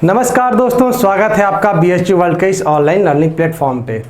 नमस्कार दोस्तों, स्वागत है आपका BHU वर्ल्ड के इस ऑनलाइन लर्निंग प्लेटफॉर्म पे।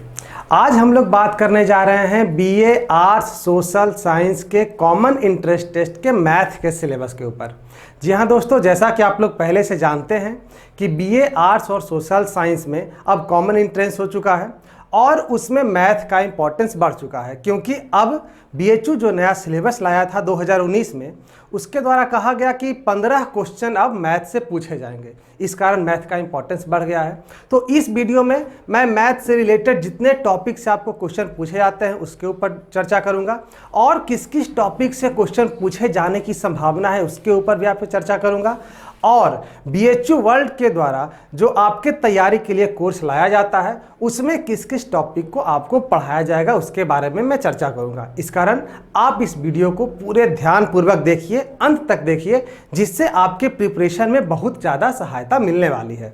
आज हम लोग बात करने जा रहे हैं BA आर्ट्स सोशल साइंस के कॉमन इंटरेस्ट टेस्ट के मैथ के सिलेबस के ऊपर। जी हाँ दोस्तों, जैसा कि आप लोग पहले से जानते हैं कि BA आर्ट्स और सोशल साइंस में अब कॉमन इंट्रेंस हो चुका है और उसमें मैथ का इंपॉर्टेंस बढ़ चुका है, क्योंकि अब BHU जो नया सिलेबस लाया था 2019 में, उसके द्वारा कहा गया कि 15 क्वेश्चन अब मैथ से पूछे जाएंगे। इस कारण मैथ का इंपॉर्टेंस बढ़ गया है। तो इस वीडियो में मैं मैथ से रिलेटेड जितने टॉपिक से आपको क्वेश्चन पूछे जाते हैं उसके ऊपर चर्चा करूंगा और किस किस टॉपिक से क्वेश्चन पूछे जाने की संभावना है उसके ऊपर भी आप चर्चा करूंगा। और BHU वर्ल्ड के द्वारा जो आपके तैयारी के लिए कोर्स लाया जाता है उसमें किस किस टॉपिक को आपको पढ़ाया जाएगा उसके बारे में मैं चर्चा करूंगा। इस कारण आप इस वीडियो को पूरे ध्यानपूर्वक देखिए, अंत तक देखिए, जिससे आपके प्रिपरेशन में बहुत ज़्यादा सहायता मिलने वाली है।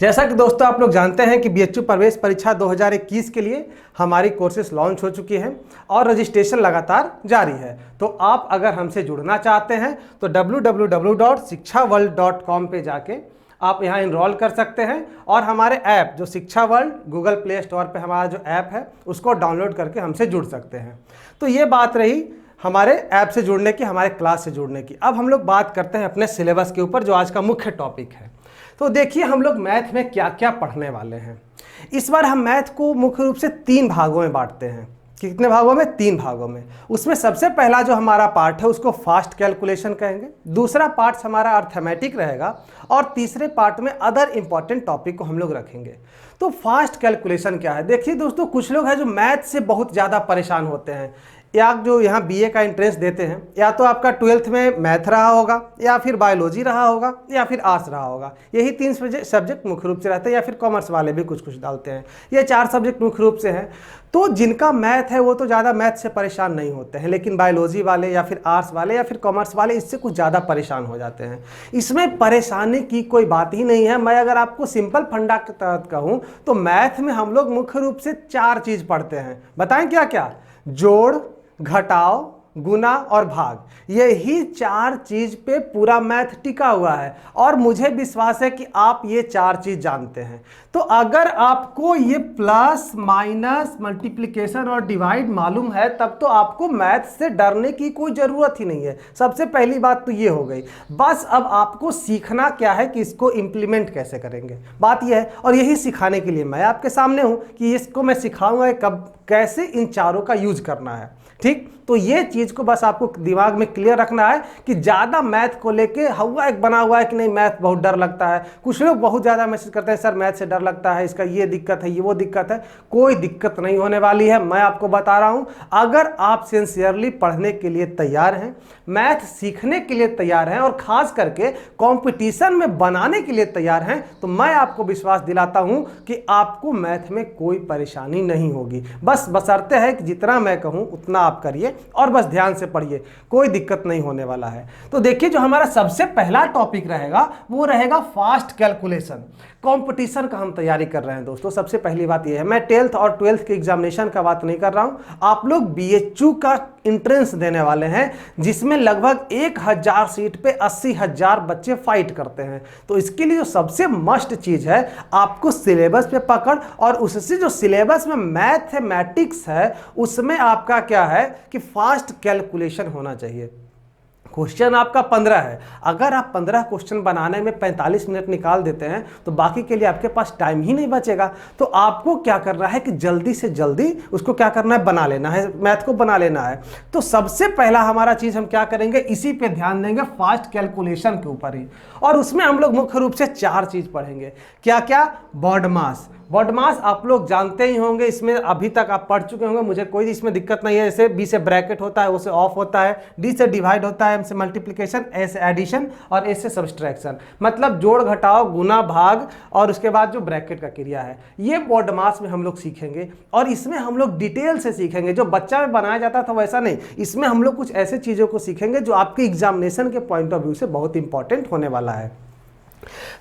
जैसा कि दोस्तों आप लोग जानते हैं कि BHU प्रवेश परीक्षा 2021 के लिए हमारी कोर्सेस लॉन्च हो चुकी हैं और रजिस्ट्रेशन लगातार जारी है। तो आप अगर हमसे जुड़ना चाहते हैं तो www.shikshaworld.com पे जाके आप यहाँ इनरोल कर सकते हैं और हमारे ऐप जो शिक्षा वर्ल्ड गूगल प्ले स्टोर पे हमारा जो ऐप है उसको डाउनलोड करके हमसे जुड़ सकते हैं। तो ये बात रही हमारे ऐप से जुड़ने की, हमारे क्लास से जुड़ने की। अब हम लोग बात करते हैं अपने सिलेबस के ऊपर जो आज का मुख्य टॉपिक है। तो देखिए हम लोग मैथ में क्या क्या पढ़ने वाले हैं। इस बार हम मैथ को मुख्य रूप से 3 भागों में बांटते हैं। कितने भागों में? 3 भागों में। उसमें सबसे पहला जो हमारा पार्ट है उसको फास्ट कैलकुलेशन कहेंगे, दूसरा पार्ट हमारा अर्थमेटिक रहेगा और तीसरे पार्ट में अदर इंपॉर्टेंट टॉपिक को हम लोग रखेंगे। तो फास्ट कैलकुलेशन क्या है? देखिए दोस्तों, कुछ लोग हैं जो मैथ से बहुत ज़्यादा परेशान होते हैं, या जो यहाँ BA का इंट्रेंस देते हैं, या तो आपका 12th में मैथ रहा होगा, या फिर बायोलॉजी रहा होगा, या फिर आर्ट्स रहा होगा। यही 3 सब्जेक्ट मुख्य रूप से रहते हैं, या फिर कॉमर्स वाले भी कुछ कुछ डालते हैं। ये 4 सब्जेक्ट मुख्य रूप से हैं। तो जिनका मैथ है वो तो ज़्यादा मैथ से परेशान नहीं होते हैं, लेकिन बायोलॉजी वाले या फिर आर्ट्स वाले या फिर कॉमर्स वाले इससे कुछ ज़्यादा परेशान हो जाते हैं। इसमें परेशानी की कोई बात ही नहीं है। मैं अगर आपको सिंपल फंडा के तहत कहूँ तो मैथ में हम लोग मुख्य रूप से 4 चीज़ पढ़ते हैं। बताएं क्या क्या? जोड़, घटाव, गुना और भाग। यही 4 चीज पे पूरा मैथ टिका हुआ है और मुझे विश्वास है कि आप ये 4 चीज जानते हैं। तो अगर आपको ये प्लस माइनस मल्टीप्लिकेशन और डिवाइड मालूम है तब तो आपको मैथ से डरने की कोई ज़रूरत ही नहीं है। सबसे पहली बात तो ये हो गई। बस अब आपको सीखना क्या है कि इसको इम्प्लीमेंट कैसे करेंगे, बात यह है। और यही सिखाने के लिए मैं आपके सामने हूँ कि इसको मैं सिखाऊंगा कब कैसे इन चारों का यूज करना है। ठीक, तो ये चीज़ को बस आपको दिमाग में क्लियर रखना है कि ज़्यादा मैथ को लेके हवा एक बना हुआ है कि नहीं मैथ बहुत डर लगता है। कुछ लोग बहुत ज़्यादा मैसेज करते हैं, सर मैथ से डर लगता है, इसका ये दिक्कत है, ये वो दिक्कत है। कोई दिक्कत नहीं होने वाली है। मैं आपको बता रहा हूँ, अगर आप सिंसियरली पढ़ने के लिए तैयार हैं, मैथ सीखने के लिए तैयार हैं और ख़ास करके कॉम्पिटिशन में बनाने के लिए तैयार हैं, तो मैं आपको विश्वास दिलाता हूँ कि आपको मैथ में कोई परेशानी नहीं होगी। बस बशर्ते है कि जितना मैं कहूँ उतना आप करिए और बस ध्यान से पढ़िए, कोई दिक्कत नहीं होने वाला है। तो देखिए जो हमारा सबसे पहला टॉपिक रहेगा वो रहेगा फास्ट कैलकुलेशन। कंपटीशन का हम तैयारी कर रहे हैं दोस्तों। सबसे पहली बात यह है, मैं 10th और 12th के एग्जामिनेशन का बात नहीं कर रहा हूं। आप लोग BHU का इंट्रेंस देने वाले हैं जिसमें लगभग 1000 सीट पे 80,000 बच्चे फाइट करते हैं। तो इसके लिए जो सबसे मस्ट चीज है, आपको सिलेबस पे पकड़ और उससे जो सिलेबस में मैथमेटिक्स है उसमें आपका क्या है कि फास्ट कैलकुलेशन होना चाहिए। क्वेश्चन आपका 15 है। अगर आप 15 क्वेश्चन बनाने में 45 मिनट निकाल देते हैं तो बाकी के लिए आपके पास टाइम ही नहीं बचेगा। तो आपको क्या करना है कि जल्दी से जल्दी उसको क्या करना है, बना लेना है, मैथ को बना लेना है। तो सबसे पहला हमारा चीज़ हम क्या करेंगे, इसी पे ध्यान देंगे, फास्ट कैलकुलेशन के ऊपर ही। और उसमें हम लोग मुख्य रूप से 4 चीज़ पढ़ेंगे। क्या क्या? बॉडमास। बॉडमास आप लोग जानते ही होंगे, इसमें अभी तक आप पढ़ चुके होंगे, मुझे कोई इसमें दिक्कत नहीं है। जैसे B से ब्रैकेट होता है, O से ऑफ होता है, D से डिवाइड होता है, M से मल्टीप्लिकेशन, A से एडिशन और A से सब्सट्रैक्शन। मतलब जोड़, घटाव, गुना, भाग और उसके बाद जो ब्रैकेट का क्रिया है, ये बॉडमास में हम लोग सीखेंगे। और इसमें हम लोग डिटेल से सीखेंगे, जो बच्चा में बनाया जाता था वैसा नहीं। इसमें हम लोग कुछ ऐसे चीज़ों को सीखेंगे जो आपके एग्जामिनेशन के पॉइंट ऑफ व्यू से बहुत इंपॉर्टेंट होने वाला है।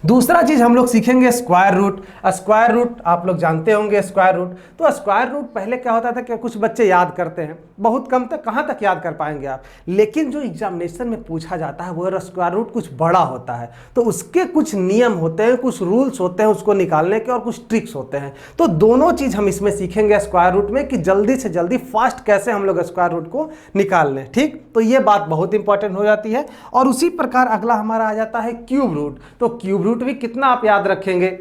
दूसरा चीज हम लोग सीखेंगे स्क्वायर रूट। स्क्वायर रूट आप लोग जानते होंगे स्क्वायर रूट। तो स्क्वायर रूट पहले क्या होता था कि कुछ बच्चे याद करते हैं, बहुत कम तक, कहाँ तक याद कर पाएंगे आप, लेकिन जो एग्जामिनेशन में पूछा जाता है वो स्क्वायर रूट कुछ बड़ा होता है, तो उसके कुछ नियम होते हैं, कुछ रूल्स होते हैं उसको निकालने के, और कुछ ट्रिक्स होते हैं। तो दोनों चीज हम इसमें सीखेंगे स्क्वायर रूट में, कि जल्दी से जल्दी फास्ट कैसे हम लोग स्क्वायर रूट को निकाल लें। ठीक, तो ये बात बहुत इंपॉर्टेंट हो जाती है। और उसी प्रकार अगला हमारा आ जाता है क्यूब रूट। तो क्यूब रूट भी कितना आप याद रखेंगे,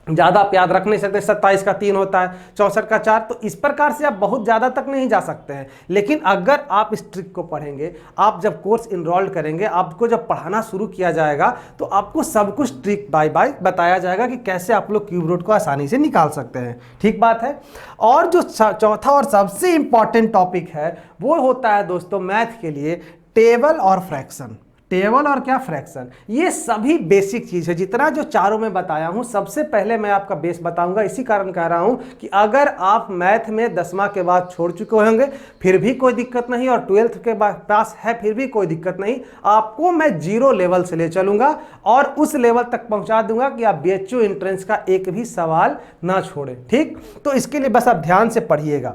ज़्यादा आप याद रख नहीं सकते। 27 का 3 होता है, 64 का 4, तो इस प्रकार से आप बहुत ज़्यादा तक नहीं जा सकते हैं। लेकिन अगर आप इस ट्रिक को पढ़ेंगे, आप जब कोर्स इनरोल करेंगे, आपको जब पढ़ाना शुरू किया जाएगा, तो आपको सब कुछ ट्रिक बाय बाय बताया जाएगा कि कैसे आप लोग क्यूब रूट को आसानी से निकाल सकते हैं। ठीक बात है। और जो चौथा और सबसे इंपॉर्टेंट टॉपिक है वो होता है दोस्तों मैथ के लिए टेबल और फ्रैक्शन। टेबल और क्या, फ्रैक्शन। ये सभी बेसिक चीज़ है। जितना जो चारों में बताया हूँ, सबसे पहले मैं आपका बेस बताऊंगा। इसी कारण कह रहा हूँ कि अगर आप मैथ में 10वां के बाद छोड़ चुके होंगे फिर भी कोई दिक्कत नहीं, और 12th के पास है फिर भी कोई दिक्कत नहीं, आपको मैं 0 लेवल से ले चलूंगा और उस लेवल तक पहुंचा दूंगा कि आप BHU एंट्रेंस का एक भी सवाल ना छोड़ें। ठीक, तो इसके लिए बस आप ध्यान से पढ़िएगा।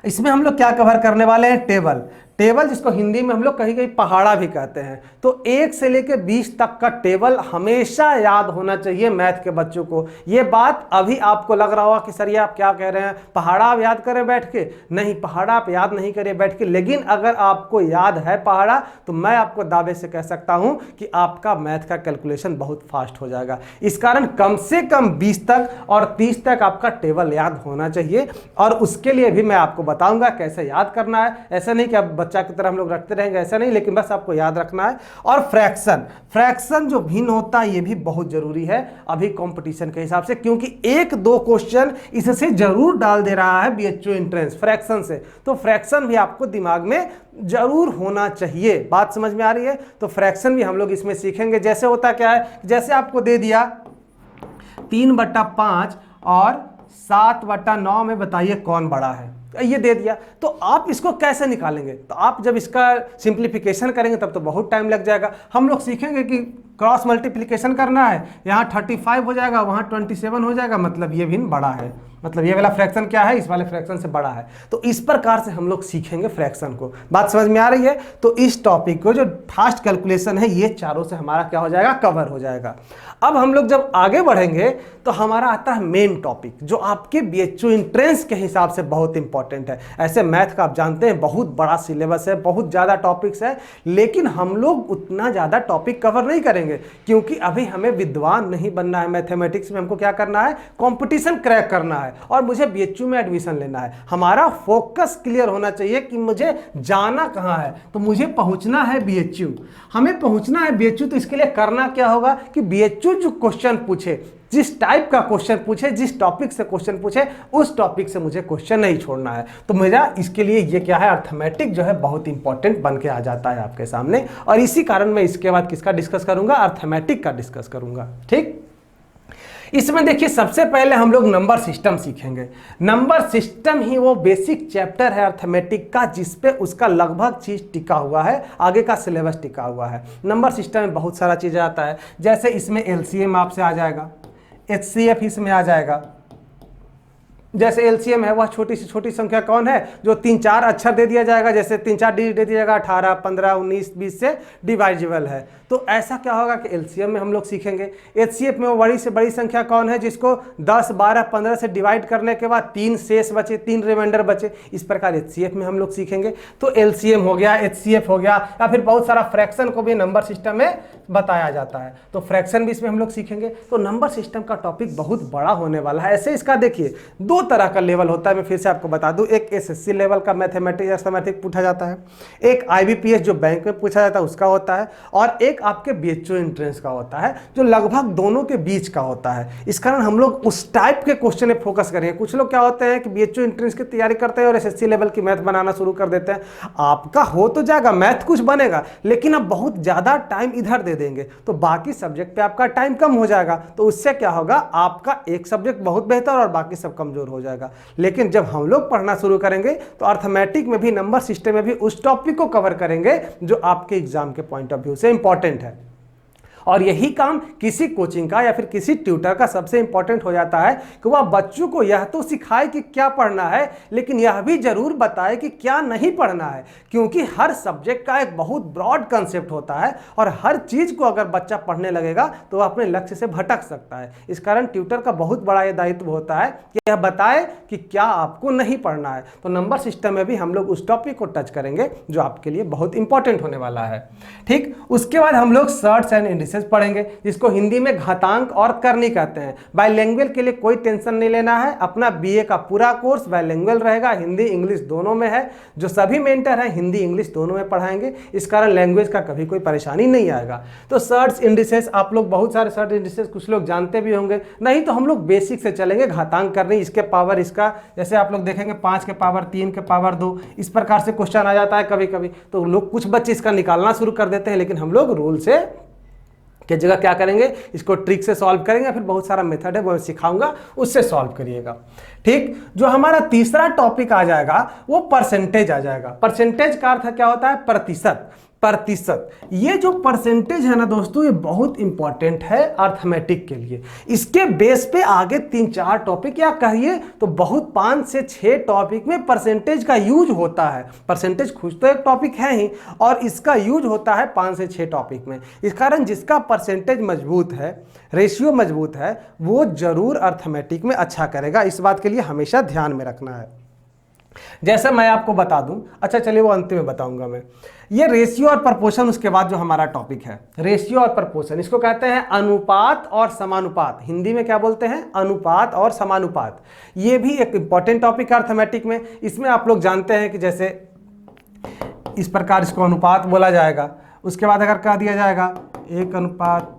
इसमें हम लोग क्या कवर करने वाले हैं, टेबल। टेबल जिसको हिंदी में हम लोग कहीं कहीं पहाड़ा भी कहते हैं। तो 1 से लेकर 20 तक का टेबल हमेशा याद होना चाहिए मैथ के बच्चों को। ये बात अभी आपको लग रहा होगा कि सर ये आप क्या कह रहे हैं, पहाड़ा आप याद करें बैठ के? नहीं, पहाड़ा आप याद नहीं करें बैठ के, लेकिन अगर आपको याद है पहाड़ा तो मैं आपको दावे से कह सकता हूं कि आपका मैथ का कैलकुलेशन बहुत फास्ट हो जाएगा। इस कारण कम से कम 20 तक और 30 तक आपका टेबल याद होना चाहिए, और उसके लिए भी मैं आपको बताऊंगा कैसे याद करना है। ऐसा नहीं कि अब बच्चा की तरह हम लोग रखते रहेंगे, ऐसा नहीं, लेकिन बस आपको याद रखना है। और फ्रैक्शन, फ्रैक्शन जो भिन्न होता है ये भी बहुत जरूरी है अभी कंपटीशन के हिसाब से, क्योंकि 1-2 क्वेश्चन इससे जरूर डाल दे रहा है BHU एंट्रेंस फ्रैक्शन से। तो फ्रैक्शन भी आपको दिमाग में जरूर होना चाहिए। बात समझ में आ रही है? तो फ्रैक्शन भी हम लोग इसमें सीखेंगे। जैसे होता क्या है, जैसे आपको दे दिया 3/5 और 7/9 में बताइए कौन बड़ा है, ये दे दिया, तो आप इसको कैसे निकालेंगे? तो आप जब इसका सिंप्लीफिकेशन करेंगे तब तो बहुत टाइम लग जाएगा। हम लोग सीखेंगे कि क्रॉस मल्टीप्लिकेशन करना है, यहाँ 35 हो जाएगा, वहाँ 27 हो जाएगा, मतलब ये भी बड़ा है, मतलब ये वाला फ्रैक्शन क्या है, इस वाले फ्रैक्शन से बड़ा है। तो इस प्रकार से हम लोग सीखेंगे फ्रैक्शन को। बात समझ में आ रही है? तो इस टॉपिक को जो फास्ट कैलकुलेशन है ये चारों से हमारा क्या हो जाएगा, कवर हो जाएगा। अब हम लोग जब आगे बढ़ेंगे तो हमारा आता है मेन टॉपिक, जो आपके BHU एंट्रेंस के हिसाब से बहुत इंपॉर्टेंट है। ऐसे मैथ का आप जानते हैं बहुत बड़ा सिलेबस है, बहुत ज़्यादा टॉपिक्स है, लेकिन हम लोग उतना ज़्यादा टॉपिक कवर नहीं करेंगे, क्योंकि अभी हमें विद्वान नहीं बनना है। मैथमेटिक्स में हमको क्या करना है, कंपटीशन क्रैक करना है, और मुझे BHU में एडमिशन लेना है। हमारा फोकस क्लियर होना चाहिए कि मुझे जाना कहाँ है, तो मुझे पहुँचना है BHU। हमें पहुँचना है BHU, तो इसके लिए करना क्या होगा कि BHU जो क्वेश्चन पूछे, जिस टाइप का क्वेश्चन पूछे, जिस टॉपिक से क्वेश्चन पूछे, उस टॉपिक से मुझे क्वेश्चन नहीं छोड़ना है। तो मेरा इसके लिए ये क्या है, अर्थमेटिक जो है बहुत इंपॉर्टेंट बन के आ जाता है आपके सामने, और इसी कारण मैं इसके बाद किसका डिस्कस करूंगा, अर्थमेटिक का डिस्कस करूंगा। ठीक, इसमें देखिए सबसे पहले हम लोग नंबर सिस्टम सीखेंगे। नंबर सिस्टम ही वो बेसिक चैप्टर है अर्थमेटिक का जिसपे उसका लगभग चीज टिका हुआ है, आगे का सिलेबस टिका हुआ है। नंबर सिस्टम में बहुत सारा चीज आता है, जैसे इसमें LCM आपसे आ जाएगा, HCF इसमें आ जाएगा। जैसे LCM है वह छोटी से छोटी संख्या कौन है, जो 3-4 अक्षर दे दिया जाएगा, जैसे 3-4 डिजिट दे दिया जाएगा, 18, 15, 19, 20 से डिवाइजिबल है। तो ऐसा क्या होगा कि LCM में हम लोग सीखेंगे। HCF में वो बड़ी से बड़ी संख्या कौन है जिसको 10, 12, 15 से डिवाइड करने के बाद 3 शेष बचे, 3 रिमाइंडर बचे, इस प्रकार HCF में हम लोग सीखेंगे। तो LCM हो गया, HCF हो गया, या फिर बहुत सारा फ्रैक्शन को भी नंबर सिस्टम में बताया जाता है, तो फ्रैक्शन भी इसमें हम लोग सीखेंगे। तो नंबर सिस्टम का टॉपिक बहुत बड़ा होने वाला है। ऐसे इसका देखिए 2 तरह का लेवल होता है, मैं फिर से आपको बता दूं। एक SSC लेवल का मैथमेटिक्स पूछा जाता है, एक IBPS जो बैंक में पूछा जाता है उसका होता है, और एक आपके BHU एंट्रेंस का होता है जो लगभग दोनों के बीच का होता है। इस कारण हम लोग उस टाइप के क्वेश्चन में फोकस करेंगे। कुछ लोग क्या होते हैं कि BHU एंट्रेंस की तैयारी करते हैं और SSC लेवल की मैथ बनाना शुरू कर देते हैं। आपका हो तो जाएगा, मैथ कुछ बनेगा, लेकिन आप बहुत ज्यादा टाइम इधर दे देंगे तो बाकी सब्जेक्ट पे आपका टाइम कम हो जाएगा। तो उससे क्या होगा, आपका एक सब्जेक्ट बहुत बेहतर और बाकी सब कमजोर हो जाएगा। लेकिन जब हम लोग पढ़ना शुरू करेंगे तो अर्थमेटिक में भी, नंबर सिस्टम में भी उस टॉपिक को कवर करेंगे जो आपके एग्जाम के पॉइंट ऑफ व्यू से इंपॉर्टेंट है। और यही काम किसी कोचिंग का या फिर किसी ट्यूटर का सबसे इंपॉर्टेंट हो जाता है कि वह बच्चों को यह तो सिखाए कि क्या पढ़ना है, लेकिन यह भी जरूर बताए कि क्या नहीं पढ़ना है, क्योंकि हर सब्जेक्ट का एक बहुत ब्रॉड कंसेप्ट होता है और हर चीज को अगर बच्चा पढ़ने लगेगा तो वह अपने लक्ष्य से भटक सकता है। इस कारण ट्यूटर का बहुत बड़ा यह दायित्व होता है कि यह बताए कि क्या आपको नहीं पढ़ना है। तो नंबर सिस्टम में भी हम लोग उस टॉपिक को टच करेंगे जो आपके लिए बहुत इंपॉर्टेंट होने वाला है। ठीक, उसके बाद हम लोग सर्ट्स एंड इंडिसेस पढ़ेंगे, जिसको हिंदी में घातांक और करनी कहते हैं। बाइलिंगुअल के लिए कोई टेंशन नहीं लेना है, अपना बीए का पूरा कोर्स बाइलिंगुअल रहेगा, हिंदी इंग्लिश दोनों में है। जो सभी मेंटर हैं हिंदी इंग्लिश दोनों में पढ़ाएंगे, इस कारण लैंग्वेज का कभी कोई परेशानी नहीं आएगा। तो सर्ट्स इंडिसेस आप लोग बहुत सारे सर्ट इंडिसेस कुछ लोग जानते भी होंगे, नहीं तो हम लोग बेसिक से चलेंगे। घातांक करनी, इसके पावर इसका, जैसे आप लोग देखेंगे 5 के पावर 3 के पावर 2, इस प्रकार से क्वेश्चन आ जाता है कभी कभी। तो लोग कुछ बच्चे इसका निकालना शुरू कर देते हैं, लेकिन हम लोग रूल से के जगह क्या करेंगे, इसको ट्रिक से सॉल्व करेंगे। फिर बहुत सारा मेथड है वो मैं सिखाऊंगा, उससे सॉल्व करिएगा। ठीक, जो हमारा तीसरा टॉपिक आ जाएगा वो परसेंटेज आ जाएगा। परसेंटेज का अर्थ क्या होता है, प्रतिशत। प्रतिशत, ये जो परसेंटेज है ना दोस्तों, ये बहुत इंपॉर्टेंट है अर्थमेटिक के लिए। इसके बेस पे आगे 3-4 टॉपिक या कहिए तो बहुत 5 से 6 टॉपिक में परसेंटेज का यूज होता है। परसेंटेज खुद तो एक टॉपिक है ही, और इसका यूज होता है 5 से 6 टॉपिक में। इस कारण जिसका परसेंटेज मजबूत है, रेशियो मजबूत है, वो जरूर अर्थमेटिक में अच्छा करेगा। इस बात के लिए हमेशा ध्यान में रखना है। जैसे मैं आपको बता दूं, अच्छा चलिए वो अंत में बताऊंगा मैं। ये रेशियो और प्रपोर्शन, उसके बाद जो हमारा टॉपिक है रेशियो और प्रपोर्शन, इसको कहते हैं अनुपात और समानुपात। हिंदी में क्या बोलते हैं, अनुपात और समानुपात। ये भी एक इंपॉर्टेंट टॉपिक है अर्थमेटिक में। इसमें आप लोग जानते हैं कि जैसे इस प्रकार इसको अनुपात बोला जाएगा, उसके बाद अगर कह दिया जाएगा 1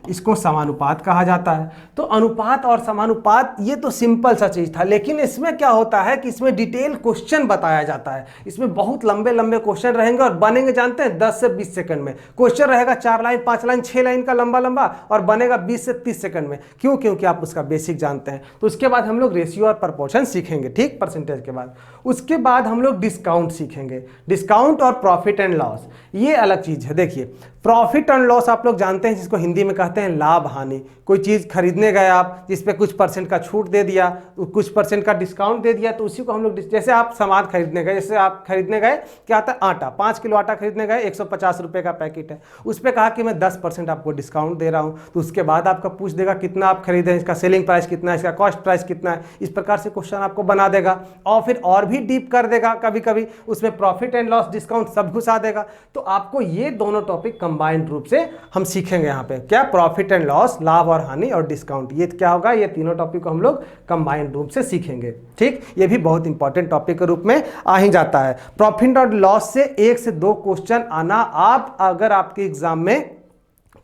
इसको समानुपात कहा जाता है। तो अनुपात और समानुपात ये तो सिंपल सा चीज था, लेकिन इसमें क्या होता है कि इसमें डिटेल क्वेश्चन बताया जाता है। इसमें बहुत लंबे लंबे क्वेश्चन रहेंगे और बनेंगे जानते हैं 10 से 20 सेकंड में। क्वेश्चन रहेगा 4 लाइन 5 लाइन 6 लाइन का लंबा लंबा, और बनेगा 20 से 30 सेकंड में। क्यों? क्योंकि आप उसका बेसिक जानते हैं। तो उसके बाद हम लोग रेशियो और प्रपोर्शन सीखेंगे, ठीक, परसेंटेज के बाद। उसके बाद हम लोग डिस्काउंट सीखेंगे। डिस्काउंट और प्रॉफिट एंड लॉस ये अलग चीज है। देखिए, प्रॉफिट एंड लॉस आप लोग जानते हैं, जिसको हिंदी में कहते हैं लाभ हानि। कोई चीज खरीदने गए आप, जिस पे कुछ परसेंट का छूट दे दिया, कुछ परसेंट का डिस्काउंट दे दिया, तो उसी को हम लोग, जैसे आप सामान खरीदने गए, जैसे आप खरीदने गए, क्या आता है, आटा, 5 किलो आटा खरीदने गए, 150 रुपए का पैकेट है, उस पर कहा कि मैं 10% आपको डिस्काउंट दे रहा हूं। तो उसके बाद आपका पूछ देगा कितना आप खरीदे, इसका सेलिंग प्राइस कितना है, इसका कॉस्ट प्राइस कितना है। इस प्रकार से क्वेश्चन आपको बना देगा, और फिर और भी डीप कर देगा, कभी कभी उसमें प्रॉफिट एंड लॉस डिस्काउंट सब घुसा देगा। तो आपको ये दोनों टॉपिक कंबाइंड रूप से हम सीखेंगे यहाँ पे, क्या, प्रॉफिट एंड लॉस, लाभ और हानि, और डिस्काउंट। ये क्या होगा, ये तीनों टॉपिक को हम लोग कंबाइंड रूप से सीखेंगे। ठीक, ये भी बहुत इंपॉर्टेंट टॉपिक के रूप में आ ही जाता है। प्रॉफिट और लॉस से 1 से 2 क्वेश्चन आना, आप अगर आपके एग्जाम में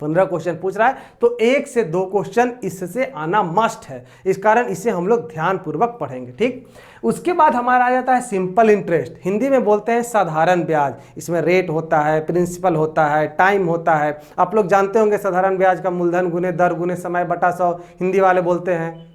15 क्वेश्चन पूछ रहा है तो 1 से 2 क्वेश्चन इससे आना मस्ट है। इस कारण इसे हम लोग ध्यान पूर्वक पढ़ेंगे। ठीक, उसके बाद हमारा आ जाता है सिंपल इंटरेस्ट, हिंदी में बोलते हैं साधारण ब्याज। इसमें रेट होता है, प्रिंसिपल होता है, टाइम होता है। आप लोग जानते होंगे साधारण ब्याज का मूलधन गुने दर गुने समय बटा 100 हिंदी वाले बोलते हैं,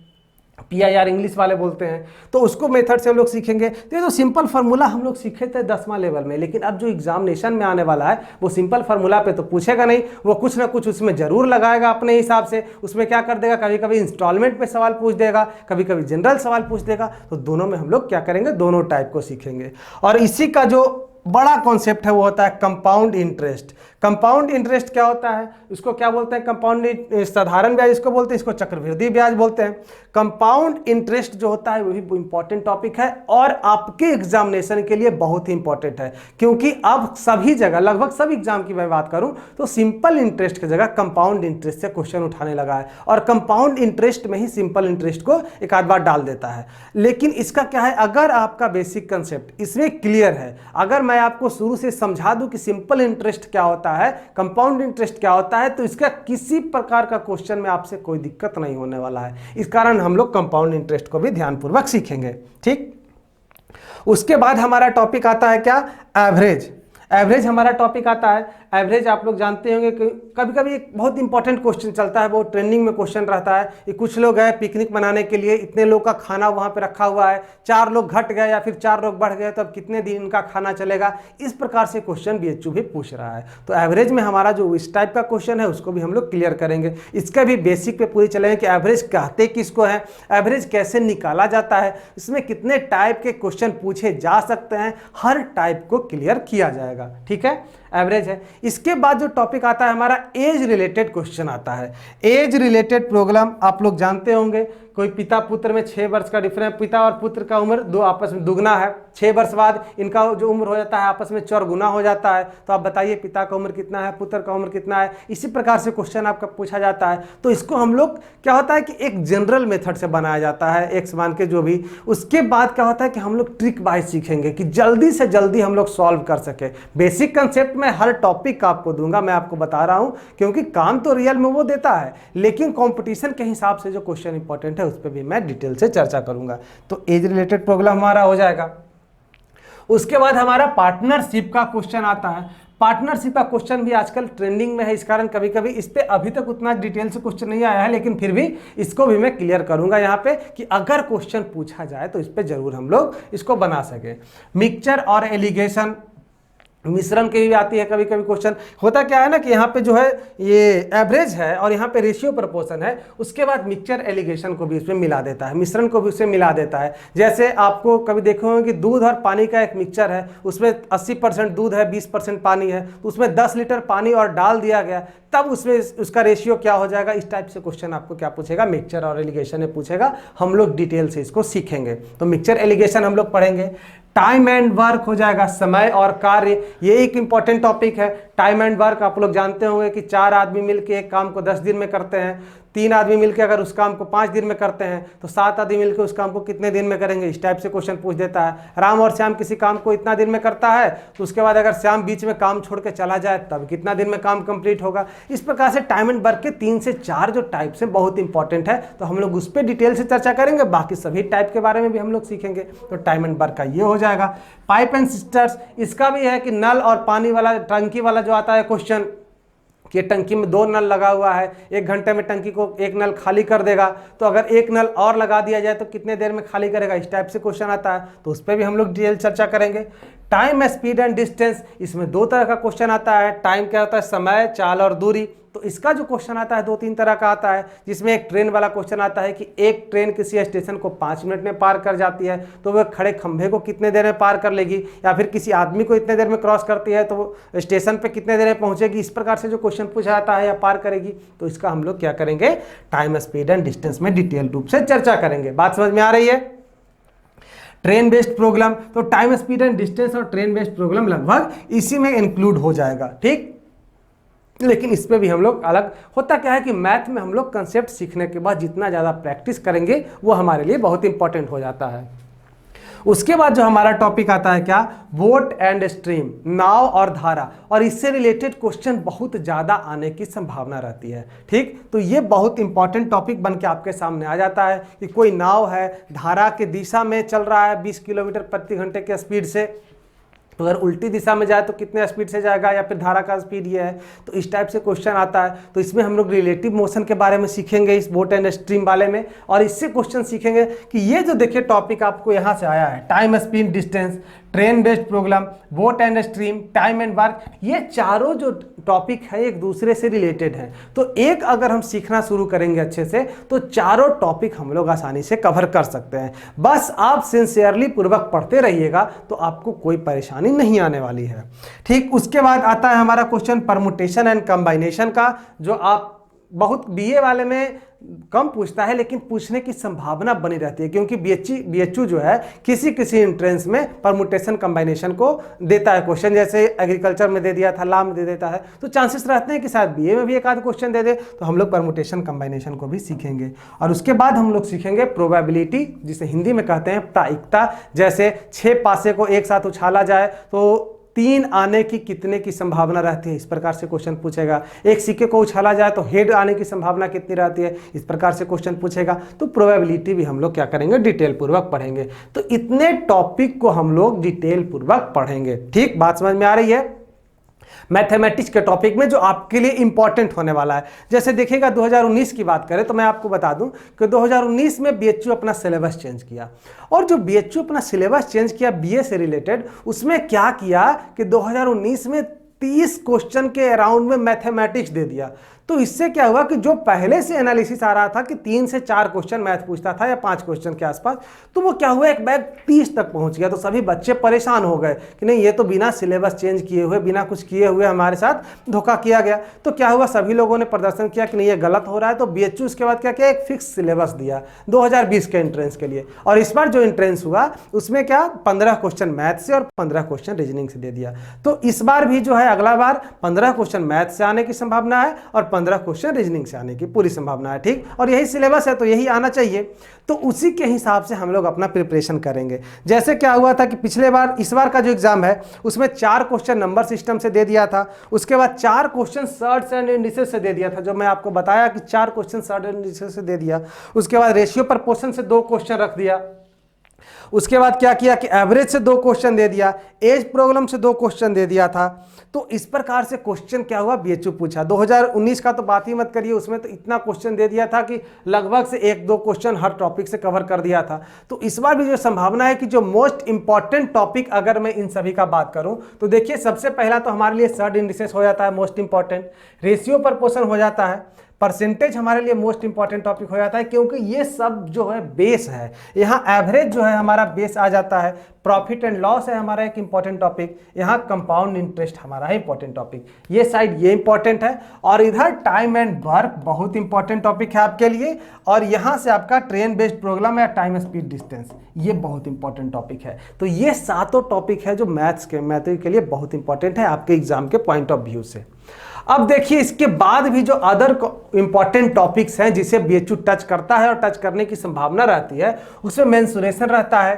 PIR इंग्लिश वाले बोलते हैं। तो उसको मेथड से हम लोग सीखेंगे। तो ये तो सिंपल फार्मूला हम लोग सीखे थे 10वां लेवल में, लेकिन अब जो एग्जामिनेशन में आने वाला है वो सिंपल फार्मूला पे तो पूछेगा नहीं, वो कुछ ना कुछ उसमें जरूर लगाएगा अपने हिसाब से। उसमें क्या कर देगा, कभी कभी इंस्टॉलमेंट पे सवाल पूछ देगा, कभी कभी जनरल सवाल पूछ देगा। तो दोनों में हम लोग क्या करेंगे, दोनों टाइप को सीखेंगे। और इसी का जो बड़ा कॉन्सेप्ट है वो होता है कंपाउंड इंटरेस्ट। कंपाउंड इंटरेस्ट क्या होता है, इसको क्या बोलते हैं, कंपाउंड, साधारण ब्याज इसको बोलते हैं, इसको चक्रवृद्धि ब्याज बोलते हैं। कंपाउंड इंटरेस्ट जो होता है वो भी इंपॉर्टेंट टॉपिक है, और आपके एग्जामिनेशन के लिए बहुत ही इंपॉर्टेंट है, क्योंकि अब सभी जगह, लगभग सब एग्जाम की मैं बात करूं तो सिंपल इंटरेस्ट की जगह कंपाउंड इंटरेस्ट से क्वेश्चन उठाने लगा है, और कंपाउंड इंटरेस्ट में ही सिंपल इंटरेस्ट को एक आध बार डाल देता है। लेकिन इसका क्या है, अगर आपका बेसिक कंसेप्ट इसमें क्लियर है, अगर मैं आपको शुरू से समझा दूं कि सिंपल इंटरेस्ट क्या होता है, कंपाउंड इंटरेस्ट क्या होता है, तो इसका किसी प्रकार का क्वेश्चन में आपसे कोई दिक्कत नहीं होने वाला है। इस कारण हम लोग कंपाउंड इंटरेस्ट को भी ध्यानपूर्वक सीखेंगे। ठीक, उसके बाद हमारा टॉपिक आता है क्या, एवरेज। एवरेज हमारा टॉपिक आता है। एवरेज आप लोग जानते होंगे कि कभी कभी एक बहुत इंपॉर्टेंट क्वेश्चन चलता है, बहुत ट्रेंडिंग में क्वेश्चन रहता है कि कुछ लोग गए पिकनिक मनाने के लिए, इतने लोग का खाना वहाँ पे रखा हुआ है, 4 लोग घट गए या फिर 4 लोग बढ़ गए तो अब कितने दिन इनका खाना चलेगा। इस प्रकार से क्वेश्चन बीएचयू भी पूछ रहा है। तो एवरेज में हमारा जो इस टाइप का क्वेश्चन है उसको भी हम लोग क्लियर करेंगे। इसका भी बेसिक पे पूरी चलेंगे कि एवरेज कहते किसको है, एवरेज कैसे निकाला जाता है, इसमें कितने टाइप के क्वेश्चन पूछे जा सकते हैं, हर टाइप को क्लियर किया जाएगा। ठीक है, एवरेज है। इसके बाद जो टॉपिक आता है हमारा एज रिलेटेड क्वेश्चन आता है। एज रिलेटेड प्रॉब्लम आप लोग जानते होंगे, कोई पिता पुत्र में 6 वर्ष का डिफरेंस, पिता और पुत्र का उम्र दो आपस में दुगना है, 6 वर्ष बाद इनका जो उम्र हो जाता है आपस में चौगुना हो जाता है। तो आप बताइए पिता का उम्र कितना है, पुत्र का उम्र कितना है। इसी प्रकार से क्वेश्चन आपका पूछा जाता है। तो इसको हम लोग क्या होता है कि एक जनरल मेथड से बनाया जाता है, एक्स मान के जो भी। उसके बाद क्या होता है कि हम लोग ट्रिक वाइज सीखेंगे कि जल्दी से जल्दी हम लोग सॉल्व कर सके। बेसिक कंसेप्ट में हर टॉपिक का आपको दूंगा, मैं आपको बता रहा हूं, क्योंकि काम तो रियल में वो देता है, लेकिन कंपटीशन के हिसाब से जो क्वेश्चन इंपॉर्टेंट है उस पर भी मैं डिटेल से चर्चा करूंगा। तो एज रिलेटेड प्रॉब्लम हमारा हो जाएगा। उसके बाद हमारा पार्टनरशिप का क्वेश्चन आता है। पार्टनरशिप का क्वेश्चन भी आजकल ट्रेंडिंग में है, इस कारण कभी कभी इस पे अभी तक उतना डिटेल से क्वेश्चन नहीं आया है, लेकिन फिर भी इसको भी मैं क्लियर करूंगा यहाँ पे कि अगर क्वेश्चन पूछा जाए तो इस पे जरूर हम लोग इसको बना सके। मिक्सचर और एलिगेशन, मिश्रण की भी आती है कभी कभी क्वेश्चन। होता क्या है ना कि यहाँ पे जो है ये एवरेज है और यहाँ पे रेशियो प्रपोर्शन है, उसके बाद मिक्सचर एलिगेशन को भी इसमें मिला देता है, मिश्रण को भी उसमें मिला देता है। जैसे आपको कभी देखो होंगे कि दूध और पानी का एक मिक्सचर है, उसमें 80% दूध है, 20% पानी है, तो उसमें 10 लीटर पानी और डाल दिया गया, तब उसमें उसका रेशियो क्या हो जाएगा। इस टाइप से क्वेश्चन आपको क्या पूछेगा, मिक्सचर और एलिगेशन में पूछेगा। हम लोग डिटेल से इसको सीखेंगे। तो मिक्सचर एलिगेशन हम लोग पढ़ेंगे। टाइम एंड वर्क हो जाएगा, समय और कार्य, ये एक इंपॉर्टेंट टॉपिक है। टाइम एंड वर्क आप लोग जानते होंगे कि 4 आदमी मिलकर एक काम को 10 दिन में करते हैं, 3 आदमी मिलकर अगर उस काम को 5 दिन में करते हैं तो 7 आदमी मिलकर उस काम को कितने दिन में करेंगे। इस टाइप से क्वेश्चन पूछ देता है। राम और श्याम किसी काम को इतना दिन में करता है, तो उसके बाद अगर श्याम बीच में काम छोड़ के चला जाए तब कितना दिन में काम कंप्लीट होगा। इस प्रकार से टाइम एंड वर्क के 3 से 4 जो टाइप्स हैं बहुत इंपॉर्टेंट है, तो हम लोग उस पर डिटेल से चर्चा करेंगे। बाकी सभी टाइप के बारे में भी हम लोग सीखेंगे। तो टाइम एंड वर्क का ये हो जाएगा। पाइप एंड सिस्टर्स, इसका भी है कि नल और पानी वाला, टंकी वाला जो आता है क्वेश्चन कि टंकी में 2 नल लगा हुआ है, 1 घंटे में टंकी को 1 नल खाली कर देगा, तो अगर 1 नल और लगा दिया जाए तो कितने देर में खाली करेगा। इस टाइप से क्वेश्चन आता है, तो उस पर भी हम लोग डिटेल चर्चा करेंगे। टाइम, स्पीड एंड डिस्टेंस, इसमें 2 तरह का क्वेश्चन आता है। टाइम क्या होता है, समय, चाल और दूरी। तो इसका जो क्वेश्चन आता है 2-3 तरह का आता है, जिसमें एक ट्रेन वाला क्वेश्चन आता है कि एक ट्रेन किसी स्टेशन को 5 मिनट में पार कर जाती है, तो वह खड़े खंभे को कितने देर में पार कर लेगी, या फिर किसी आदमी को इतने देर में क्रॉस करती है तो वो स्टेशन पे कितने देर में पहुंचेगी। इस प्रकार से जो क्वेश्चन पूछा जाता है या पार करेगी, तो इसका हम लोग क्या करेंगे, टाइम, स्पीड एंड डिस्टेंस में डिटेल रूप से चर्चा करेंगे। बात समझ में आ रही है। ट्रेन बेस्ड प्रॉब्लम, तो टाइम, स्पीड एंड डिस्टेंस और ट्रेन बेस्ड प्रॉब्लम लगभग इसी में इंक्लूड हो जाएगा। ठीक, लेकिन इस पे भी हम लोग अलग, होता क्या है कि मैथ में हम लोग कंसेप्ट सीखने के बाद जितना ज़्यादा प्रैक्टिस करेंगे वो हमारे लिए बहुत इंपॉर्टेंट हो जाता है। उसके बाद जो हमारा टॉपिक आता है क्या, बोट एंड स्ट्रीम, नाव और धारा, और इससे रिलेटेड क्वेश्चन बहुत ज़्यादा आने की संभावना रहती है। ठीक, तो ये बहुत इंपॉर्टेंट टॉपिक बन के आपके सामने आ जाता है कि कोई नाव है, धारा की दिशा में चल रहा है 20 किलोमीटर प्रति घंटे के स्पीड से, तो अगर उल्टी दिशा में जाए तो कितने स्पीड से जाएगा, या फिर धारा का स्पीड ये है। तो इस टाइप से क्वेश्चन आता है। तो इसमें हम लोग रिलेटिव मोशन के बारे में सीखेंगे इस बोट एंड स्ट्रीम वाले में, और इससे क्वेश्चन सीखेंगे कि ये जो देखिए टॉपिक आपको यहाँ से आया है, time, speed, distance, train based problem, boat and stream, time and work, ये चारों जो टॉपिक है एक दूसरे से रिलेटेड हैं। तो एक अगर हम सीखना शुरू करेंगे अच्छे से तो चारों टॉपिक हम लोग आसानी से कवर कर सकते हैं। बस आप सिंसियरली पूर्वक पढ़ते रहिएगा तो आपको कोई परेशानी नहीं आने वाली है। ठीक, उसके बाद आता है हमारा क्वेश्चन परमुटेशन एंड कंबाइनेशन का, जो आप बहुत बीए वाले में कम पूछता है, लेकिन पूछने की संभावना बनी रहती है, क्योंकि बीएचयू जो है किसी किसी एंट्रेंस में परमुटेशन कंबाइनेशन को देता है क्वेश्चन, जैसे एग्रीकल्चर में दे दिया था, लॉ में दे देता है, तो चांसेस रहते हैं कि शायद बीए में भी एक आध क्वेश्चन दे दे। तो हम लोग परमुटेशन कंबाइनेशन को भी सीखेंगे। और उसके बाद हम लोग सीखेंगे प्रोबेबिलिटी, जिसे हिंदी में कहते हैं प्रायिकता। जैसे 6 पासे को एक साथ उछाला जाए तो 3 आने की कितने की संभावना रहती है, इस प्रकार से क्वेश्चन पूछेगा। एक सिक्के को उछाला जाए तो हेड आने की संभावना कितनी रहती है, इस प्रकार से क्वेश्चन पूछेगा। तो प्रोबेबिलिटी भी हम लोग क्या करेंगे, डिटेल पूर्वक पढ़ेंगे। तो इतने टॉपिक को हम लोग डिटेल पूर्वक पढ़ेंगे। ठीक, बात समझ में आ रही है। मैथमेटिक्स के टॉपिक में जो आपके लिए इंपॉर्टेंट होने वाला है। जैसे देखिएगा 2019 की बात करें तो मैं आपको बता दूं कि 2019 में बीएचयू अपना सिलेबस चेंज किया, और जो बीएचयू अपना सिलेबस चेंज किया बीए से रिलेटेड, उसमें क्या किया कि 2019 में 30 क्वेश्चन के अराउंड में मैथमेटिक्स दे दिया। तो इससे क्या हुआ कि जो पहले से एनालिसिस आ रहा था कि 3 से 4 क्वेश्चन मैथ पूछता था या 5 क्वेश्चन के आसपास, तो वो क्या हुआ एक बैग 30 तक पहुंच गया। तो सभी बच्चे परेशान हो गए कि नहीं, ये तो बिना सिलेबस चेंज किए हुए, बिना कुछ किए हुए हमारे साथ धोखा किया गया। तो क्या हुआ, सभी लोगों ने प्रदर्शन किया कि नहीं ये गलत हो रहा है। तो बीएचयू उसके बाद क्या किया, एक फिक्स सिलेबस दिया 2020 के एंट्रेंस के लिए। और इस बार जो एंट्रेंस हुआ उसमें क्या 15 क्वेश्चन मैथ से और 15 क्वेश्चन रीजनिंग से दे दिया। तो इस बार भी जो है अगला बार 15 क्वेश्चन मैथ से आने की संभावना है और 15 क्वेश्चन रीजनिंग से आने की पूरी संभावना है। ठीक, और यही सिलेबस है तो यही आना चाहिए। तो उसी के हिसाब से हम लोग अपना प्रिपरेशन करेंगे। जैसे क्या हुआ था कि पिछले बार, इस बार का जो एग्जाम है उसमें 4 क्वेश्चन नंबर सिस्टम से दे दिया था, उसके बाद 4 क्वेश्चन सर्ट्स एंड इंडिसेस से दे दिया था, जो मैं आपको बताया कि 4 क्वेश्चन सर्ट एंड इंडिसेस से दे दिया। उसके बाद रेशियो प्रपोर्शन से 2 क्वेश्चन रख दिया। उसके बाद क्या किया कि एवरेज से 2 क्वेश्चन दे दिया, एज प्रॉब्लम से 2 क्वेश्चन दे दिया था। तो इस प्रकार से क्वेश्चन क्या हुआ बीएचयू पूछा। 2019 का तो बात ही मत करिए, उसमें तो इतना क्वेश्चन दे दिया था कि लगभग से 1-2 क्वेश्चन हर टॉपिक से कवर कर दिया था। तो इस बार भी जो संभावना है कि जो मोस्ट इंपॉर्टेंट टॉपिक अगर मैं इन सभी का बात करूं तो देखिए, सबसे पहला तो हमारे लिए सर्ट इंडिसेस हो जाता है मोस्ट इंपॉर्टेंट, रेशियो प्रपोर्शन हो जाता है, परसेंटेज हमारे लिए मोस्ट इंपॉर्टेंट टॉपिक हो जाता है, क्योंकि ये सब जो है बेस है। यहाँ एवरेज जो है हमारा बेस आ जाता है, प्रॉफिट एंड लॉस है हमारा एक इंपॉर्टेंट टॉपिक, यहाँ कंपाउंड इंटरेस्ट हमारा है इंपॉर्टेंट टॉपिक, ये साइड ये इंपॉर्टेंट है। और इधर टाइम एंड वर्क बहुत इंपॉर्टेंट टॉपिक है आपके लिए, और यहाँ से आपका ट्रेन बेस्ड प्रोग्राम या टाइम स्पीड डिस्टेंस, ये बहुत इंपॉर्टेंट टॉपिक है। तो ये सातों टॉपिक है जो मैथ्स के लिए बहुत इंपॉर्टेंट है आपके एग्जाम के पॉइंट ऑफ व्यू से। अब देखिए, इसके बाद भी जो अदर इंपॉर्टेंट टॉपिक्स हैं जिसे बीएचयू टच करता है और टच करने की संभावना रहती है, उसमें मेंसुरेशन रहता है।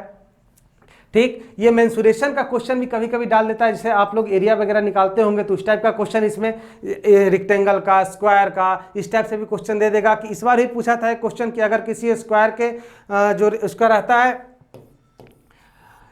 ठीक, ये मेंसुरेशन का क्वेश्चन भी कभी कभी डाल देता है। जैसे आप लोग एरिया वगैरह निकालते होंगे तो उस टाइप का क्वेश्चन इसमें, रेक्टेंगल का, स्क्वायर का, इस टाइप से भी क्वेश्चन दे देगा। कि इस बार ही पूछा था एक क्वेश्चन कि अगर किसी स्क्वायर के जो उसका रहता है,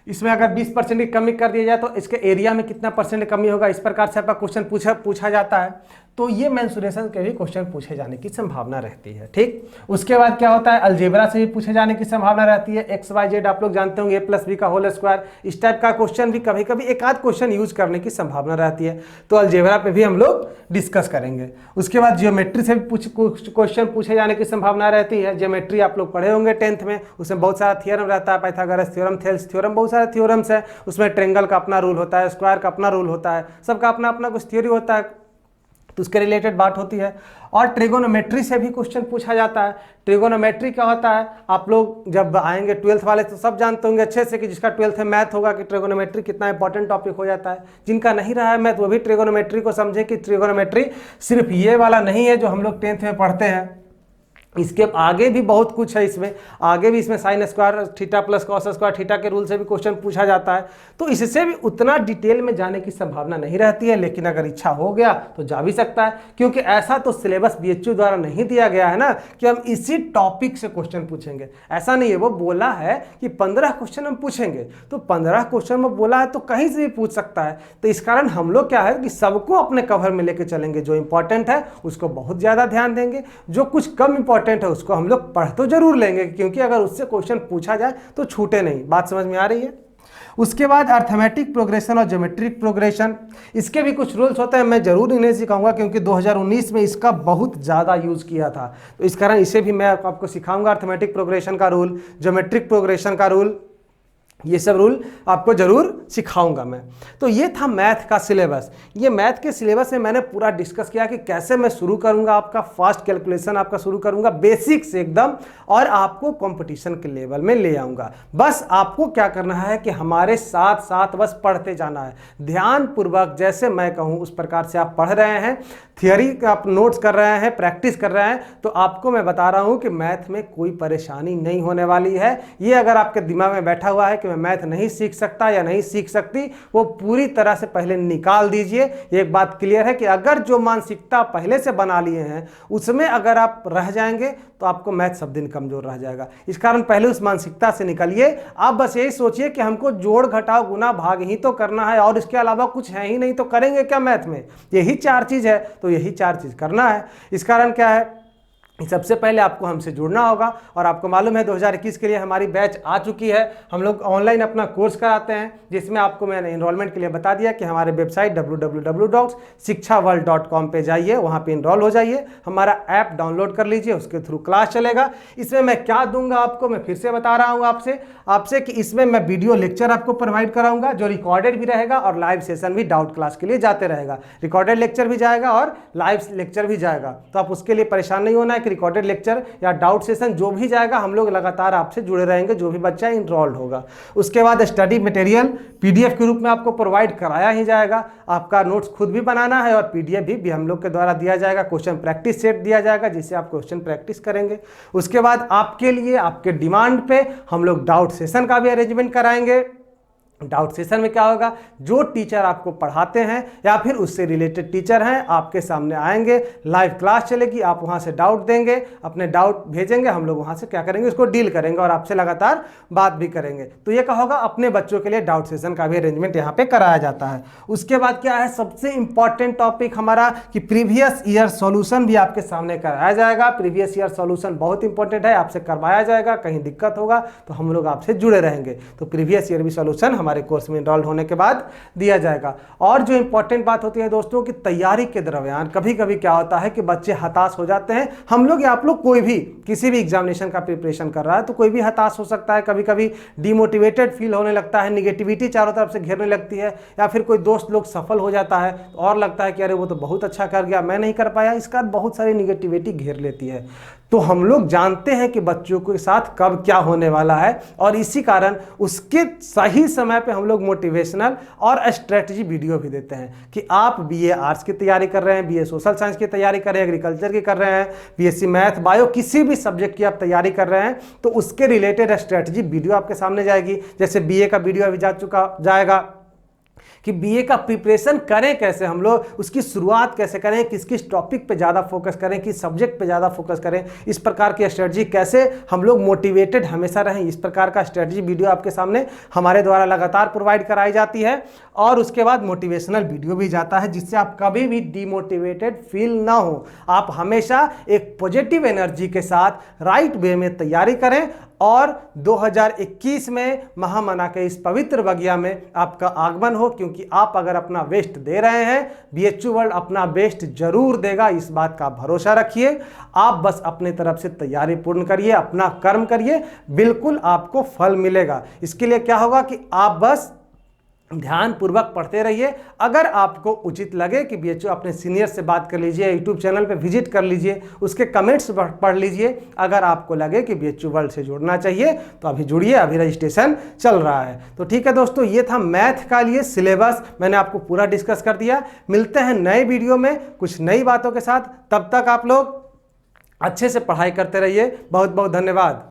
इसमें अगर 20% की कमी कर दिया जाए तो इसके एरिया में कितना परसेंट कमी होगा, इस प्रकार से आपका क्वेश्चन पूछा जाता है। तो ये मेंसुरेशन के भी क्वेश्चन पूछे जाने की संभावना रहती है। ठीक, उसके बाद क्या होता है, अलजेब्रा से भी पूछे जाने की संभावना रहती है। एक्स वाई जेड आप लोग जानते होंगे, a+b का होल स्क्वायर, इस टाइप का क्वेश्चन भी कभी कभी एक आध क्वेश्चन यूज करने की संभावना रहती है। तो अलजेब्रा पे भी हम लोग डिस्कस करेंगे। उसके बाद जियोमेट्री से भी क्वेश्चन पूछे जाने की संभावना रहती है। जियोमेट्री आप लोग पढ़े होंगे 10th में, उसमें बहुत सारा थियरम रहता है, पाइथागोरस थ्योरम, थेल्स थ्योरम, बहुत सारे थ्योरम्स है। उसमें ट्रेंगल का अपना रूल होता है, स्क्वायर का अपना रूल होता है, सबका अपना अपना कुछ थ्योरी होता है, तो उसके रिलेटेड बात होती है। और ट्रिगोनोमेट्री से भी क्वेश्चन पूछा जाता है। ट्रिगोनोमेट्री क्या होता है, आप लोग जब आएंगे 12th वाले तो सब जानते होंगे अच्छे से कि जिसका 12th में मैथ होगा कि ट्रिगोनोमेट्री कितना इंपॉर्टेंट टॉपिक हो जाता है। जिनका नहीं रहा है मैथ वो भी ट्रिगोनोमेट्री को समझे कि ट्रिगोनोमेट्री सिर्फ ये वाला नहीं है जो हम लोग 10th में पढ़ते हैं, इसके आगे भी बहुत कुछ है। इसमें आगे भी इसमें sine square theta plus cos square theta के रूल से भी क्वेश्चन पूछा जाता है। तो इससे भी उतना डिटेल में जाने की संभावना नहीं रहती है, लेकिन अगर इच्छा हो गया तो जा भी सकता है, क्योंकि ऐसा तो सिलेबस बीएचयू द्वारा नहीं दिया गया है ना कि हम इसी टॉपिक से क्वेश्चन पूछेंगे। ऐसा नहीं है, वो बोला है कि 15 क्वेश्चन हम पूछेंगे, तो 15 क्वेश्चन में बोला है तो कहीं से भी पूछ सकता है। तो इस कारण हम लोग क्या है कि सबको अपने कवर में लेके चलेंगे। जो इंपॉर्टेंट है उसको बहुत ज़्यादा ध्यान देंगे, जो कुछ कम इंपॉर्टेंट है उसको हम लोग पढ़ तो जरूर लेंगे, क्योंकि अगर उससे क्वेश्चन पूछा जाए तो छूटे नहीं। बात समझ में आ रही है। उसके बाद अर्थमेटिक प्रोग्रेशन और ज्योमेट्रिक प्रोग्रेशन, इसके भी कुछ रूल्स होते हैं। मैं जरूर इन्हें सिखाऊंगा क्योंकि 2019 में इसका बहुत ज़्यादा यूज़ किया था, तो इस कारण इसे भी मैं आपको सिखाऊंगा। अर्थमेटिक प्रोग्रेशन का रूल, ज्योमेट्रिक प्रोग्रेशन का रूल, ये सब रूल आपको जरूर सिखाऊंगा मैं। तो ये था मैथ का सिलेबस। ये मैथ के सिलेबस में मैंने पूरा डिस्कस किया कि कैसे मैं शुरू करूंगा, आपका फास्ट कैलकुलेशन आपका शुरू करूंगा बेसिक से एकदम, और आपको कंपटीशन के लेवल में ले आऊंगा। बस आपको क्या करना है कि हमारे साथ साथ बस पढ़ते जाना है ध्यान पूर्वक, जैसे मैं कहूँ उस प्रकार से आप पढ़ रहे हैं थियरी का आप नोट्स कर रहे हैं, प्रैक्टिस कर रहे हैं, तो आपको मैं बता रहा हूं कि मैथ में कोई परेशानी नहीं होने वाली है। ये अगर आपके दिमाग में बैठा हुआ है कि मैं मैथ नहीं सीख सकता या नहीं सीख सकती, वो पूरी तरह से पहले निकाल दीजिए। एक बात क्लियर है कि अगर जो मानसिकता पहले से बना लिए हैं उसमें अगर आप रह जाएंगे तो आपको मैथ सब दिन कमजोर रह जाएगा। इस कारण पहले उस मानसिकता से निकलिए। आप बस यही सोचिए कि हमको जोड़ घटाव गुना भाग ही तो करना है और इसके अलावा कुछ है ही नहीं, तो करेंगे क्या मैथ में? यही 4 चीज है, तो यही 4 चीज करना है। इस कारण क्या है, सबसे पहले आपको हमसे जुड़ना होगा। और आपको मालूम है 2021 के लिए हमारी बैच आ चुकी है। हम लोग ऑनलाइन अपना कोर्स कराते हैं, जिसमें आपको मैंने इनरोलमेंट के लिए बता दिया कि हमारे वेबसाइट www.shikshaworld.com पे जाइए, वहाँ पे इनरोल हो जाइए, हमारा ऐप डाउनलोड कर लीजिए, उसके थ्रू क्लास चलेगा। इसमें मैं क्या दूंगा आपको, मैं फिर से बता रहा हूँ आपसे कि इसमें मैं वीडियो लेक्चर आपको प्रोवाइड कराऊंगा, जो रिकॉर्डेड भी रहेगा और लाइव सेशन भी डाउट क्लास के लिए जाते रहेगा। रिकॉर्डेड लेक्चर भी जाएगा और लाइव लेक्चर भी जाएगा, तो आप उसके लिए परेशान नहीं होना है। रिकॉर्डेड लेक्चर या डाउट सेशन जो भी जाएगा, हम लोग लगातार आपसे जुड़े रहेंगे, जो भी बच्चा इनरोल्ड होगा। उसके बाद स्टडी मटेरियल पीडीएफ के रूप में आपको प्रोवाइड कराया ही जाएगा। आपका नोट्स खुद भी बनाना है और पीडीएफ भी हम लोग के द्वारा दिया जाएगा। क्वेश्चन प्रैक्टिस सेट दिया जाएगा, जिससे आप क्वेश्चन प्रैक्टिस करेंगे। उसके बाद आपके लिए, आपके डिमांड पे हम लोग डाउट सेशन का भी अरेंजमेंट कराएंगे। डाउट सेशन में क्या होगा, जो टीचर आपको पढ़ाते हैं या फिर उससे रिलेटेड टीचर हैं, आपके सामने आएंगे, लाइव क्लास चलेगी, आप वहां से डाउट देंगे, अपने डाउट भेजेंगे, हम लोग वहां से क्या करेंगे, उसको डील करेंगे और आपसे लगातार बात भी करेंगे। तो ये क्या होगा, अपने बच्चों के लिए डाउट सेशन का भी अरेंजमेंट यहाँ पे कराया जाता है। उसके बाद क्या है, सबसे इंपॉर्टेंट टॉपिक हमारा कि प्रीवियस ईयर सॉल्यूशन भी आपके सामने कराया जाएगा। प्रीवियस ईयर सॉल्यूशन बहुत इंपॉर्टेंट है, आपसे करवाया जाएगा। कहीं दिक्कत होगा तो हम लोग आपसे जुड़े रहेंगे, तो प्रीवियस ईयर भी सॉल्यूशन हमारे कोर्स में इनरोल होने के बाद दिया जाएगा। और जो इंपॉर्टेंट बात होती है दोस्तों कि तैयारी के दरमियान कभी कभी क्या होता है कि बच्चे हताश हो जाते हैं। हम लोग या आप लोग कोई भी किसी भी एग्जामिनेशन का प्रिपरेशन कर रहा है तो कोई भी हताश हो सकता है, कभी कभी डिमोटिवेटेड फील होने लगता है, निगेटिविटी चारों तरफ से घेरने लगती है, या फिर कोई दोस्त लोग सफल हो जाता है और लगता है कि अरे वो तो बहुत अच्छा कर गया, मैं नहीं कर पाया। इसका बहुत सारी निगेटिविटी घेर लेती है। तो हम लोग जानते हैं कि बच्चों के साथ कब क्या होने वाला है, और इसी कारण उसके सही समय पे हम लोग मोटिवेशनल और स्ट्रेटजी वीडियो भी देते हैं कि आप बीए आर्ट्स की तैयारी कर रहे हैं, बीए सोशल साइंस की तैयारी कर रहे हैं, एग्रीकल्चर की कर रहे हैं, बीएससी मैथ बायो किसी भी सब्जेक्ट की आप तैयारी कर रहे हैं, तो उसके रिलेटेड स्ट्रेटजी वीडियो आपके सामने जाएगी। जैसे बीए का वीडियो अभी जाएगा कि बीए का प्रिपरेशन करें कैसे, हम लोग उसकी शुरुआत कैसे करें, किस किस टॉपिक पे ज़्यादा फोकस करें, किस सब्जेक्ट पे ज़्यादा फोकस करें, इस प्रकार की स्ट्रेटजी कैसे हम लोग मोटिवेटेड हमेशा रहें, इस प्रकार का स्ट्रेटजी वीडियो आपके सामने हमारे द्वारा लगातार प्रोवाइड कराई जाती है। और उसके बाद मोटिवेशनल वीडियो भी जाता है, जिससे आप कभी भी डिमोटिवेटेड फील ना हो, आप हमेशा एक पॉजिटिव एनर्जी के साथ राइट वे में तैयारी करें और 2021 में महामना के इस पवित्र बगिया में आपका आगमन हो। क्योंकि आप अगर अपना बेस्ट दे रहे हैं, बीएचयू वर्ल्ड अपना बेस्ट जरूर देगा, इस बात का भरोसा रखिए। आप बस अपने तरफ से तैयारी पूर्ण करिए, अपना कर्म करिए, बिल्कुल आपको फल मिलेगा। इसके लिए क्या होगा कि आप बस ध्यान पूर्वक पढ़ते रहिए। अगर आपको उचित लगे कि बीएचयू अपने सीनियर से बात कर लीजिए, यूट्यूब चैनल पे विजिट कर लीजिए, उसके कमेंट्स पढ़ लीजिए। अगर आपको लगे कि बीएचयू वर्ल्ड से जुड़ना चाहिए तो अभी जुड़िए, अभी रजिस्ट्रेशन चल रहा है। तो ठीक है दोस्तों, ये था मैथ का लिए सिलेबस, मैंने आपको पूरा डिस्कस कर दिया। मिलते हैं नए वीडियो में कुछ नई बातों के साथ, तब तक आप लोग अच्छे से पढ़ाई करते रहिए। बहुत बहुत धन्यवाद।